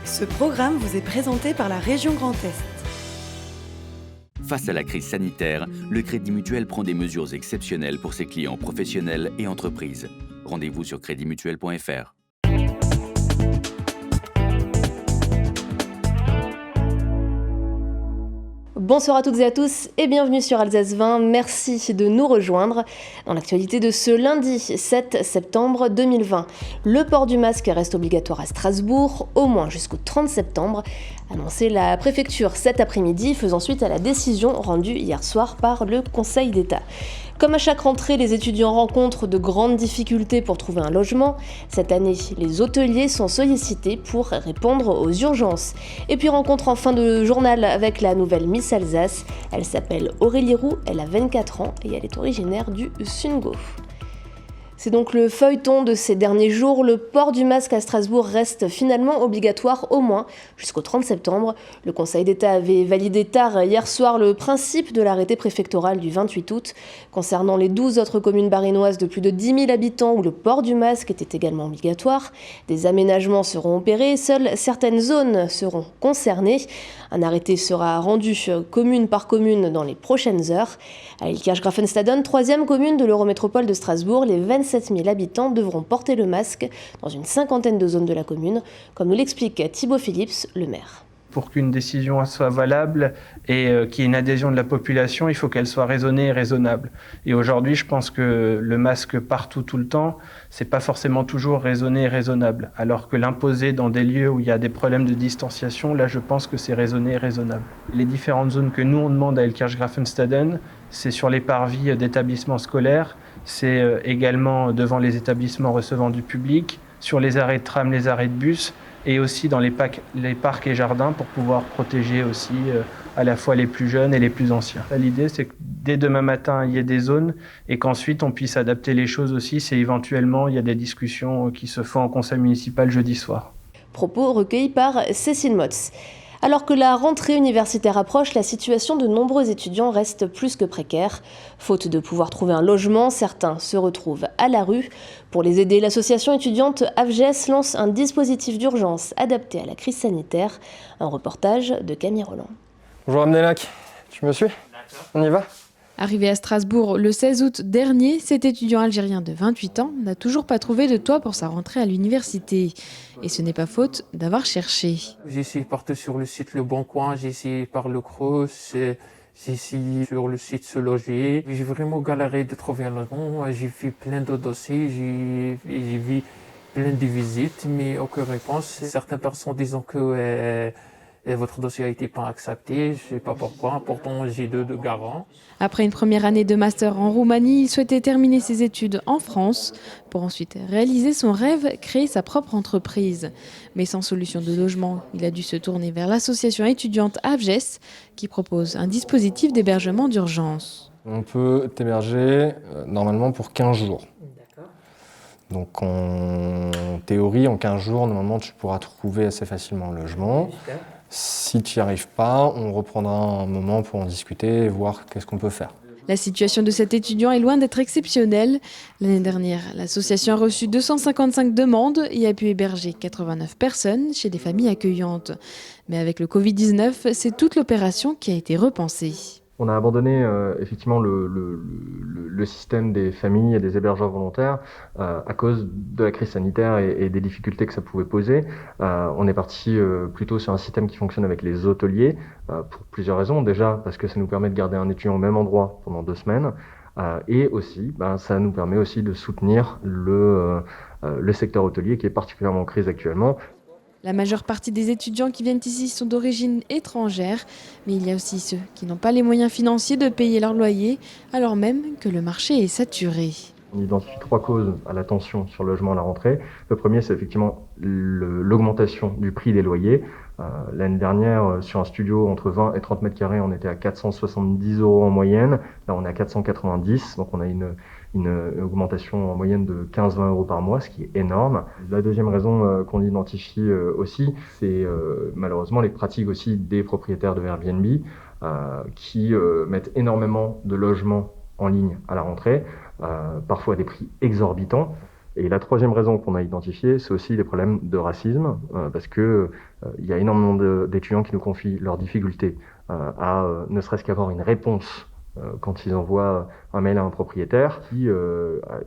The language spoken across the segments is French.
Ce programme vous est présenté par la région Grand Est. Face à la crise sanitaire, le Crédit Mutuel prend des mesures exceptionnelles pour ses clients professionnels et entreprises. Rendez-vous sur creditmutuel.fr. Bonsoir à toutes et à tous et bienvenue sur Alsace 20. Merci de nous rejoindre. Dans l'actualité de ce lundi 7 septembre 2020, le port du masque reste obligatoire à Strasbourg, au moins jusqu'au 30 septembre, annoncé la préfecture cet après-midi, faisant suite à la décision rendue hier soir par le Conseil d'État. Comme à chaque rentrée, les étudiants rencontrent de grandes difficultés pour trouver un logement. Cette année, les hôteliers sont sollicités pour répondre aux urgences. Et puis rencontre en fin de journal avec la nouvelle Miss Alsace. Elle s'appelle Aurélie Roux, elle a 24 ans et elle est originaire du Sungo. C'est donc le feuilleton de ces derniers jours. Le port du masque à Strasbourg reste finalement obligatoire au moins jusqu'au 30 septembre. Le Conseil d'État avait validé tard hier soir le principe de l'arrêté préfectoral du 28 août. Concernant les 12 autres communes barinoises de plus de 10 000 habitants où le port du masque était également obligatoire, des aménagements seront opérés, seules certaines zones seront concernées. Un arrêté sera rendu commune par commune dans les prochaines heures. À Ilkirch-Grafenstaden, troisième commune de l'Eurométropole de Strasbourg, les 27 000 habitants devront porter le masque dans une cinquantaine de zones de la commune, comme nous l'explique Thibaut Phillips, le maire. Pour qu'une décision soit valable et qu'il y ait une adhésion de la population, il faut qu'elle soit raisonnée et raisonnable. Et aujourd'hui, je pense que le masque partout, tout le temps, c'est pas forcément toujours raisonné et raisonnable. Alors que l'imposer dans des lieux où il y a des problèmes de distanciation, là, je pense que c'est raisonné et raisonnable. Les différentes zones que nous, on demande à Ilkirch-Grafenstaden, c'est sur les parvis d'établissements scolaires, c'est également devant les établissements recevant du public, sur les arrêts de tram, les arrêts de bus, et aussi dans les parcs et jardins pour pouvoir protéger aussi à la fois les plus jeunes et les plus anciens. L'idée, c'est que dès demain matin, il y ait des zones et qu'ensuite on puisse adapter les choses aussi si éventuellement il y a des discussions qui se font en conseil municipal jeudi soir. Propos recueillis par Cécile Motz. Alors que la rentrée universitaire approche, la situation de nombreux étudiants reste plus que précaire. Faute de pouvoir trouver un logement, certains se retrouvent à la rue. Pour les aider, l'association étudiante AVGES lance un dispositif d'urgence adapté à la crise sanitaire. Un reportage de Camille Roland. Bonjour Abdelak, tu me suis ? On y va ? Arrivé à Strasbourg le 16 août dernier, cet étudiant algérien de 28 ans n'a toujours pas trouvé de toit pour sa rentrée à l'université. Et ce n'est pas faute d'avoir cherché. J'ai essayé partout sur le site Le Bon Coin, j'ai essayé par le Crous, j'ai essayé sur le site Se Loger. J'ai vraiment galéré de trouver un logement, j'ai fait plein de dossiers, j'ai vu plein de visites, mais aucune réponse. Certaines personnes disent que votre dossier a été pas accepté, je sais pas pourquoi, pourtant j'ai deux garants. Après une première année de master en Roumanie, il souhaitait terminer ses études en France pour ensuite réaliser son rêve, créer sa propre entreprise. Mais sans solution de logement, il a dû se tourner vers l'association étudiante AVGES qui propose un dispositif d'hébergement d'urgence. On peut t'héberger normalement pour 15 jours. Donc en théorie, en 15 jours, normalement tu pourras trouver assez facilement un logement. Si tu n'y arrives pas, on reprendra un moment pour en discuter et voir qu'est-ce qu'on peut faire. La situation de cet étudiant est loin d'être exceptionnelle. L'année dernière, l'association a reçu 255 demandes et a pu héberger 89 personnes chez des familles accueillantes. Mais avec le Covid-19, c'est toute l'opération qui a été repensée. On a abandonné effectivement le système des familles et des hébergeurs volontaires à cause de la crise sanitaire et des difficultés que ça pouvait poser. On est parti plutôt sur un système qui fonctionne avec les hôteliers pour plusieurs raisons. Déjà parce que ça nous permet de garder un étudiant au même endroit pendant 2 semaines et aussi ça nous permet aussi de soutenir le secteur hôtelier qui est particulièrement en crise actuellement. La majeure partie des étudiants qui viennent ici sont d'origine étrangère, mais il y a aussi ceux qui n'ont pas les moyens financiers de payer leur loyer, alors même que le marché est saturé. On identifie 3 causes à la tension sur le logement à la rentrée. Le premier, c'est effectivement l'augmentation du prix des loyers. L'année dernière, sur un studio entre 20 et 30 mètres carrés, on était à 470 € en moyenne. Là, on est à 490, donc on a une augmentation en moyenne de 15-20 € par mois, ce qui est énorme. La deuxième raison qu'on identifie aussi, c'est malheureusement les pratiques aussi des propriétaires de Airbnb qui mettent énormément de logements en ligne à la rentrée, parfois à des prix exorbitants. Et la troisième raison qu'on a identifiée, c'est aussi des problèmes de racisme, parce que il y a énormément d'étudiants qui nous confient leurs difficultés à ne serait-ce qu'avoir une réponse quand ils envoient un mail à un propriétaire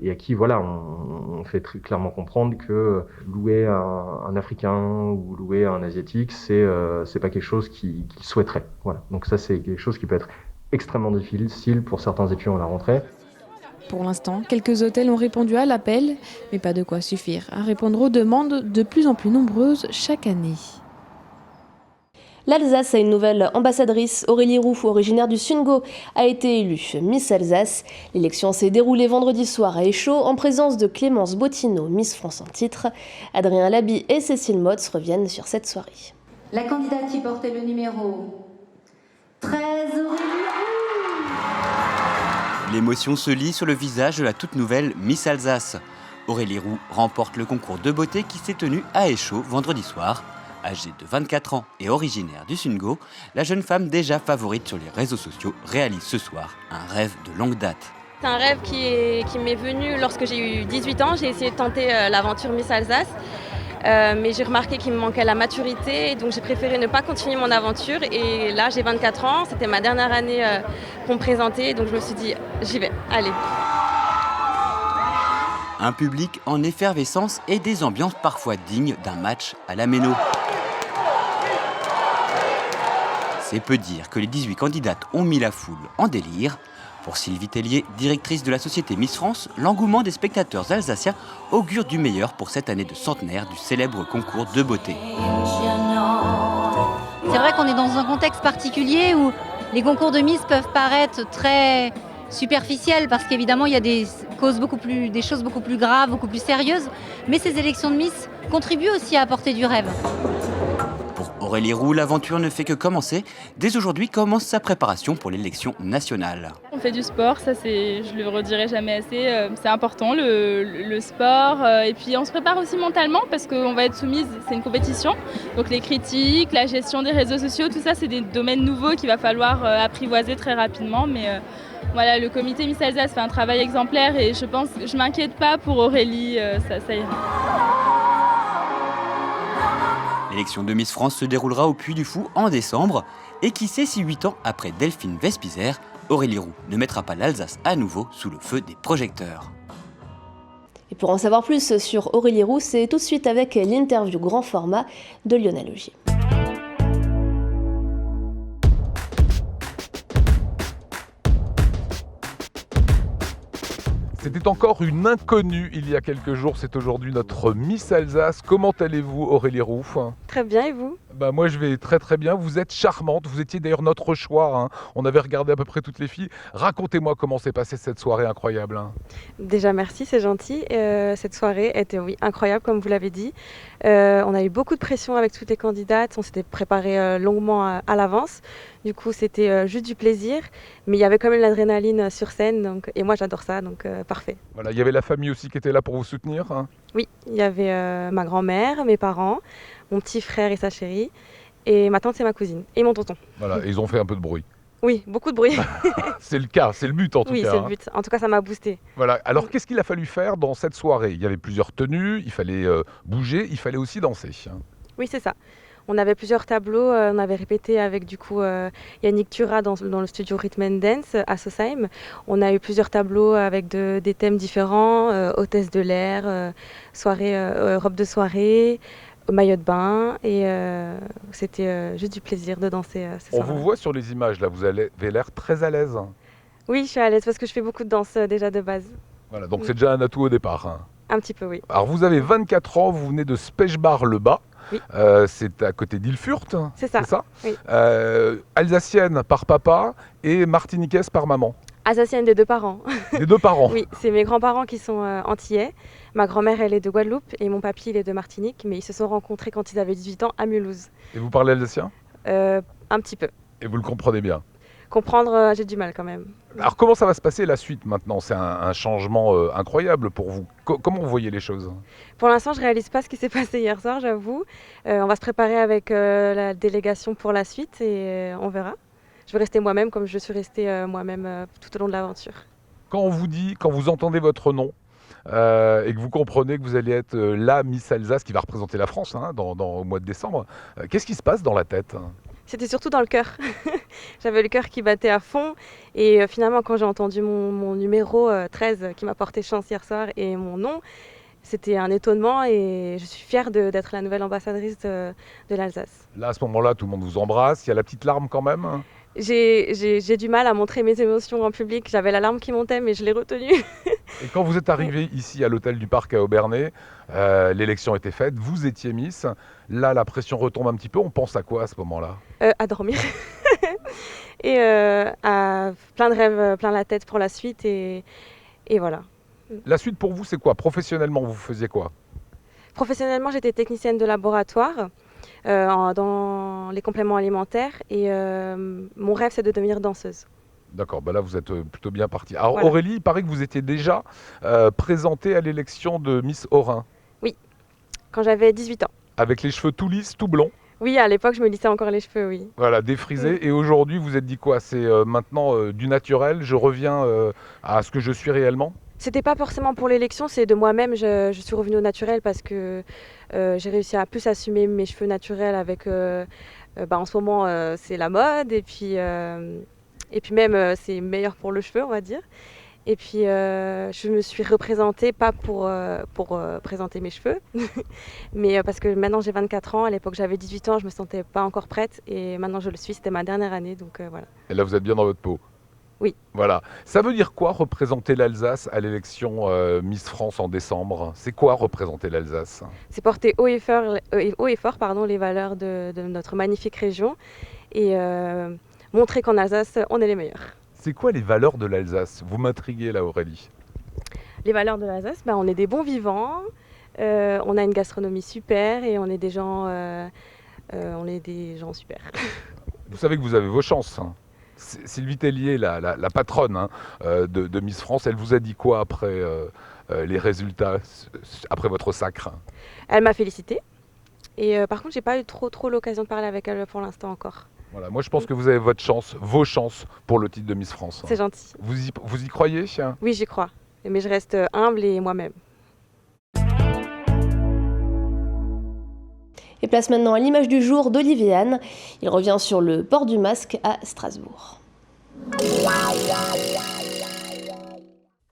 et à qui voilà, on fait très clairement comprendre que louer un Africain ou louer un Asiatique, c'est pas quelque chose qu'ils souhaiteraient. Voilà. Donc ça, c'est quelque chose qui peut être extrêmement difficile pour certains étudiants à la rentrée. Pour l'instant, quelques hôtels ont répondu à l'appel, mais pas de quoi suffire à répondre aux demandes de plus en plus nombreuses chaque année. L'Alsace a une nouvelle ambassadrice. Aurélie Roux, originaire du Sungo, a été élue Miss Alsace. L'élection s'est déroulée vendredi soir à Échaud en présence de Clémence Bottineau, Miss France en titre. Adrien Laby et Cécile Motz reviennent sur cette soirée. La candidate qui portait le numéro 13, Aurélie Roux. L'émotion se lit sur le visage de la toute nouvelle Miss Alsace. Aurélie Roux remporte le concours de beauté qui s'est tenu à Échaud vendredi soir. Âgée de 24 ans et originaire du Sungo, la jeune femme déjà favorite sur les réseaux sociaux réalise ce soir un rêve de longue date. C'est un rêve qui m'est venu lorsque j'ai eu 18 ans. J'ai essayé de tenter l'aventure Miss Alsace, mais j'ai remarqué qu'il me manquait la maturité, donc j'ai préféré ne pas continuer mon aventure. Et là, j'ai 24 ans, c'était ma dernière année pour me présenter, donc je me suis dit, j'y vais, allez. Un public en effervescence et des ambiances parfois dignes d'un match à la Méno. C'est peu dire que les 18 candidates ont mis la foule en délire. Pour Sylvie Tellier, directrice de la société Miss France, l'engouement des spectateurs alsaciens augure du meilleur pour cette année de centenaire du célèbre concours de beauté. C'est vrai qu'on est dans un contexte particulier où les concours de Miss peuvent paraître très superficiels parce qu'évidemment il y a des choses beaucoup plus graves, beaucoup plus sérieuses. Mais ces élections de Miss contribuent aussi à apporter du rêve. Pour Aurélie Roux, l'aventure ne fait que commencer. Dès aujourd'hui commence sa préparation pour l'élection nationale. On fait du sport, ça je le redirai jamais assez, c'est important le sport. Et puis on se prépare aussi mentalement parce qu'on va être soumise, c'est une compétition. Donc les critiques, la gestion des réseaux sociaux, tout ça c'est des domaines nouveaux qu'il va falloir apprivoiser très rapidement. Mais voilà, le comité Miss Alsace fait un travail exemplaire et je m'inquiète pas pour Aurélie, ça ira. L'élection de Miss France se déroulera au Puy du Fou en décembre. Et qui sait si 8 ans après Delphine Vespizer, Aurélie Roux ne mettra pas l'Alsace à nouveau sous le feu des projecteurs. Et pour en savoir plus sur Aurélie Roux, c'est tout de suite avec l'interview grand format de Lionel Augier. C'était encore une inconnue il y a quelques jours, c'est aujourd'hui notre Miss Alsace. Comment allez-vous Aurélie Roux ? Très bien, et vous ? Moi je vais très très bien, vous êtes charmante, vous étiez d'ailleurs notre choix, hein. On avait regardé à peu près toutes les filles. Racontez-moi comment s'est passée cette soirée incroyable. Hein. Déjà merci, c'est gentil. Cette soirée était incroyable comme vous l'avez dit. On a eu beaucoup de pression avec toutes les candidates, on s'était préparé longuement à l'avance. Du coup c'était juste du plaisir, mais il y avait quand même l'adrénaline sur scène et moi j'adore ça, donc parfait. Voilà, il y avait la famille aussi qui était là pour vous soutenir. Hein. Oui, il y avait ma grand-mère, mes parents, mon petit frère et sa chérie, et ma tante et ma cousine, et mon tonton. Voilà, et ils ont fait un peu de bruit. Oui, beaucoup de bruit. C'est le cas, c'est le but en tout cas. Oui, c'est le but. En tout cas, ça m'a boosté. Voilà. Alors, qu'est-ce qu'il a fallu faire dans cette soirée ? Il y avait plusieurs tenues, il fallait bouger, il fallait aussi danser. Oui, c'est ça. On avait plusieurs tableaux, on avait répété avec du coup Yannick Turat dans le studio Rhythm and Dance à Sosheim. On a eu plusieurs tableaux avec des thèmes différents, hôtesse de l'air, soirée, robe de soirée, maillot de bain, et c'était juste du plaisir de danser. On vous voit sur les images là, vous avez l'air très à l'aise. Oui, je suis à l'aise parce que je fais beaucoup de danse déjà de base. Voilà, donc c'est déjà un atout au départ. Hein. Un petit peu, oui. Alors vous avez 24 ans, vous venez de Spechbar-le-Bas. Oui. C'est à côté d'Ilfurt, c'est ça, oui. Alsacienne par papa et martiniquaise par maman. Alsacienne des deux parents. Des deux parents. Oui, c'est mes grands-parents qui sont antillais. Ma grand-mère, elle est de Guadeloupe et mon papy, il est de Martinique. Mais ils se sont rencontrés quand ils avaient 18 ans à Mulhouse. Et vous parlez alsacien ? Un petit peu. Et vous le comprenez bien ? Comprendre, j'ai du mal quand même. Alors comment ça va se passer la suite maintenant ? C'est un changement incroyable pour vous. Comment vous voyez les choses ? Pour l'instant, je réalise pas ce qui s'est passé hier soir, j'avoue. On va se préparer avec la délégation pour la suite et on verra. Je vais rester moi-même comme je suis restée moi-même tout au long de l'aventure. Quand on vous dit, quand vous entendez votre nom, et que vous comprenez que vous allez être la Miss Alsace qui va représenter la France au mois de décembre, qu'est-ce qui se passe dans la tête? C'était surtout dans le cœur. J'avais le cœur qui battait à fond. Et finalement, quand j'ai entendu mon numéro 13 qui m'a porté chance hier soir et mon nom, c'était un étonnement et je suis fière d'être la nouvelle ambassadrice de l'Alsace. Là, à ce moment-là, tout le monde vous embrasse. Il y a la petite larme quand même? J'ai du mal à montrer mes émotions en public. J'avais la larme qui montait, mais je l'ai retenue. Et quand vous êtes arrivé ici à l'hôtel du Parc à Obernai, l'élection était faite, vous étiez Miss. Là, la pression retombe un petit peu. On pense à quoi à ce moment-là? À dormir. Et à plein de rêves, plein la tête pour la suite. Et voilà. La suite pour vous, c'est quoi? Professionnellement, vous faisiez quoi? Professionnellement, j'étais technicienne de laboratoire dans les compléments alimentaires. Et mon rêve, c'est de devenir danseuse. D'accord, là vous êtes plutôt bien parti. Alors Voilà. Aurélie, il paraît que vous étiez déjà présentée à l'élection de Miss Haut-Rhin. Oui, quand j'avais 18 ans. Avec les cheveux tout lisses, tout blonds. Oui, à l'époque, je me lissais encore les cheveux, oui. Voilà, défrisés. Et aujourd'hui, vous êtes dit quoi? C'est maintenant du naturel, je reviens à ce que je suis réellement? C'était pas forcément pour l'élection, c'est de moi-même, je suis revenue au naturel parce que j'ai réussi à plus assumer mes cheveux naturels avec... en ce moment, c'est la mode et puis même, c'est meilleur pour le cheveu, on va dire. Et puis, je me suis représentée, pas pour présenter mes cheveux, mais parce que maintenant j'ai 24 ans. À l'époque, j'avais 18 ans, je me sentais pas encore prête. Et maintenant, je le suis, c'était ma dernière année, donc voilà. Et là, vous êtes bien dans votre peau? Oui. Voilà. Ça veut dire quoi représenter l'Alsace à l'élection Miss France en décembre? C'est quoi représenter l'Alsace? C'est porter haut et fort, les valeurs de notre magnifique région et montrer qu'en Alsace, on est les meilleurs. C'est quoi les valeurs de l'Alsace? Vous m'intriguez là, Aurélie. Les valeurs de l'Alsace, on est des bons vivants, on a une gastronomie super et on est des gens super. Vous savez que vous avez vos chances. Sylvie Tellier, la patronne de Miss France, elle vous a dit quoi après les résultats, après votre sacre? Elle m'a félicitée. Et par contre, j'ai pas eu trop l'occasion de parler avec elle pour l'instant encore. Voilà, moi je pense que vous avez votre chance, vos chances pour le titre de Miss France. C'est gentil. Vous y croyez? Oui, j'y crois. Mais je reste humble et moi-même. Et place maintenant à l'image du jour d'Olivier Anne. Il revient sur le port du masque à Strasbourg.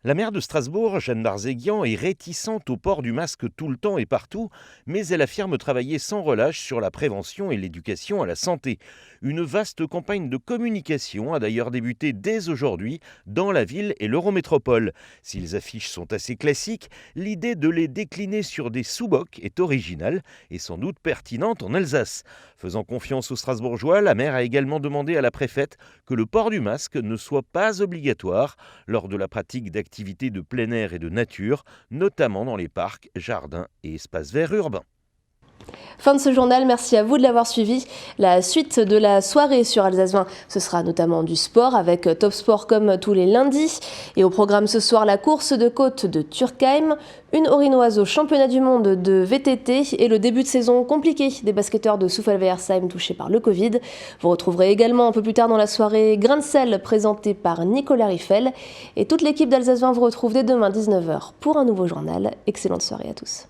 La maire de Strasbourg, Jeanne Barzéguian, est réticente au port du masque tout le temps et partout, mais elle affirme travailler sans relâche sur la prévention et l'éducation à la santé. Une vaste campagne de communication a d'ailleurs débuté dès aujourd'hui dans la ville et l'Eurométropole. Si les affiches sont assez classiques, l'idée de les décliner sur des sous-bocs est originale et sans doute pertinente en Alsace. Faisant confiance aux Strasbourgeois, la maire a également demandé à la préfète que le port du masque ne soit pas obligatoire lors de la pratique d'activités de plein air et de nature, notamment dans les parcs, jardins et espaces verts urbains. Fin de ce journal, merci à vous de l'avoir suivi. La suite de la soirée sur Alsace 20, ce sera notamment du sport avec Top Sport comme tous les lundis. Et au programme ce soir, la course de côte de Turkheim, une Orinoise au championnat du monde de VTT et le début de saison compliqué des basketteurs de Souffelversheim touchés par le Covid. Vous retrouverez également un peu plus tard dans la soirée Grain de sel présenté par Nicolas Riffel. Et toute l'équipe d'Alsace 20 vous retrouve dès demain 19h pour un nouveau journal. Excellente soirée à tous.